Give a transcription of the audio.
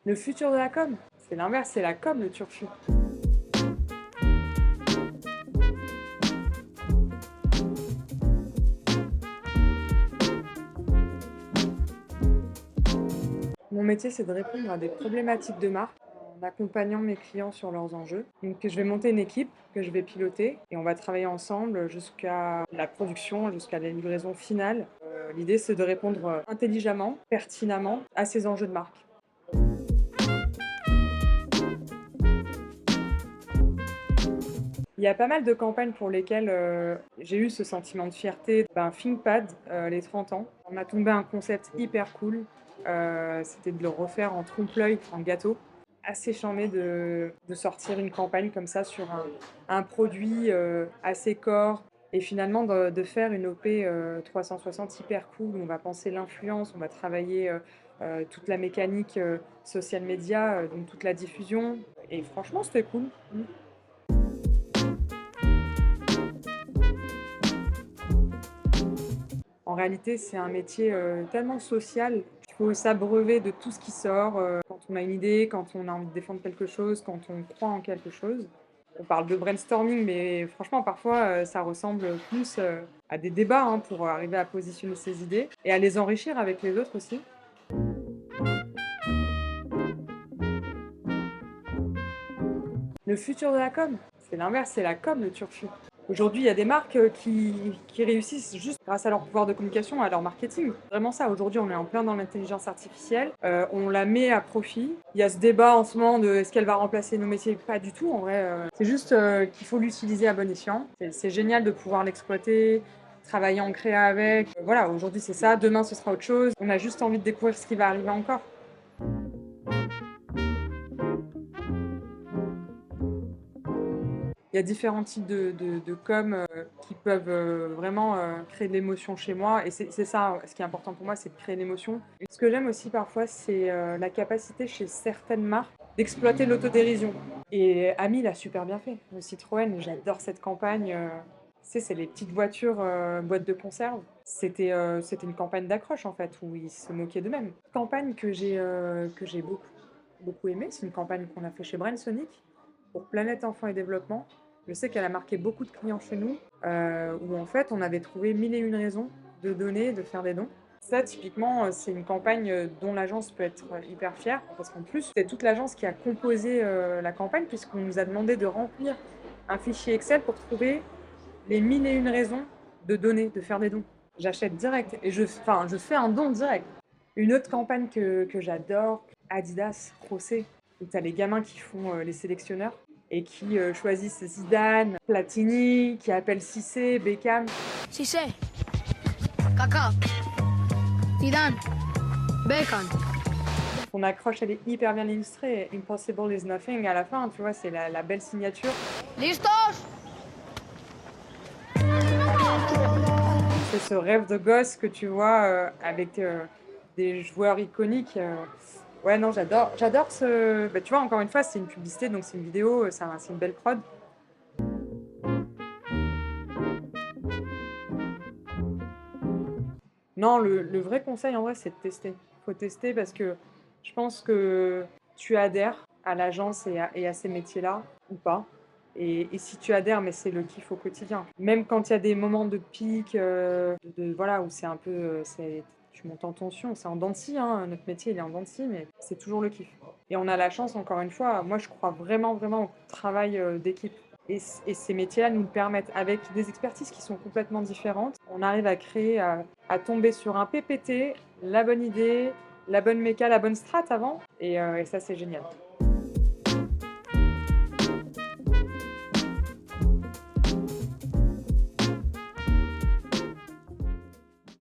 Le futur de la com, c'est l'inverse, c'est la com le turfu. Mon métier, c'est de répondre à des problématiques de marque en accompagnant mes clients sur leurs enjeux. Donc, je vais monter une équipe que je vais piloter et on va travailler ensemble jusqu'à la production, jusqu'à la livraison finale. L'idée, c'est de répondre intelligemment, pertinemment à ces enjeux de marque. Il y a pas mal de campagnes pour lesquelles j'ai eu ce sentiment de fierté. ThinkPad, les 30 ans, on a tombé un concept hyper cool. C'était de le refaire en trompe-l'œil, en gâteau. Assez charmé de sortir une campagne comme ça sur un produit assez corps et finalement de faire une OP 360 hyper cool où on va penser l'influence, on va travailler toute la mécanique social media, donc toute la diffusion. Et franchement, c'était cool. En réalité, c'est un métier tellement social. Il faut s'abreuver de tout ce qui sort quand on a une idée, quand on a envie de défendre quelque chose, quand on croit en quelque chose. On parle de brainstorming, mais franchement, parfois, ça ressemble plus à des débats hein, pour arriver à positionner ses idées et à les enrichir avec les autres aussi. Le futur de la com, c'est l'inverse, c'est la com le turfu. Aujourd'hui, il y a des marques qui réussissent juste grâce à leur pouvoir de communication, à leur marketing. Vraiment ça, aujourd'hui, on est en plein dans l'intelligence artificielle. On la met à profit. Il y a ce débat en ce moment de est-ce qu'elle va remplacer nos métiers? Pas du tout, en vrai. C'est juste qu'il faut l'utiliser à bon escient. C'est génial de pouvoir l'exploiter, travailler en créa avec. Voilà, aujourd'hui, c'est ça. Demain, ce sera autre chose. On a juste envie de découvrir ce qui va arriver encore. Il y a différents types de com qui peuvent vraiment créer de l'émotion chez moi. Et c'est ça, ce qui est important pour moi, c'est de créer de l'émotion. Et ce que j'aime aussi parfois, c'est la capacité chez certaines marques d'exploiter l'autodérision. Et Ami l'a super bien fait. Le Citroën, j'adore cette campagne. Tu sais, c'est les petites voitures boîtes de conserve. C'était une campagne d'accroche en fait, où ils se moquaient d'eux-mêmes. Campagne que j'ai beaucoup aimée, c'est une campagne qu'on a fait chez Brainsonic pour Planète Enfants et Développement. Je sais qu'elle a marqué beaucoup de clients chez nous, où en fait on avait trouvé mille et une raisons de donner, de faire des dons. Ça, typiquement, c'est une campagne dont l'agence peut être hyper fière, parce qu'en plus, c'est toute l'agence qui a composé la campagne, puisqu'on nous a demandé de remplir un fichier Excel pour trouver les mille et une raisons de donner, de faire des dons. J'achète direct et je fais un don direct. Une autre campagne que j'adore, Adidas, Rosé, où tu as les gamins qui font les sélectionneurs et qui choisissent Zidane, Platini, qui appellent Cissé, Beckham. Cissé, Kaka, Zidane, Bacon. Ton accroche, elle est hyper bien illustrée. Impossible is nothing à la fin, tu vois, c'est la belle signature. Listos? C'est ce rêve de gosse que tu vois avec des joueurs iconiques. Ouais, non, j'adore ce. Bah, tu vois, encore une fois, c'est une publicité, donc c'est une vidéo, c'est une belle prod. Non, le vrai conseil en vrai, c'est de tester. Il faut tester parce que je pense que tu adhères à l'agence et à ces métiers-là ou pas. Et si tu adhères, mais c'est le kiff au quotidien. Même quand il y a des moments de pic, voilà, où c'est un peu, tu montes en tension, c'est en dents de scie, hein, notre métier il est en dents de scie, mais c'est toujours le kiff. Et on a la chance, encore une fois, moi je crois vraiment, vraiment au travail d'équipe. Et ces métiers-là nous permettent, avec des expertises qui sont complètement différentes, on arrive à créer, à tomber sur un PPT, la bonne idée, la bonne méca, la bonne strat avant, et ça c'est génial.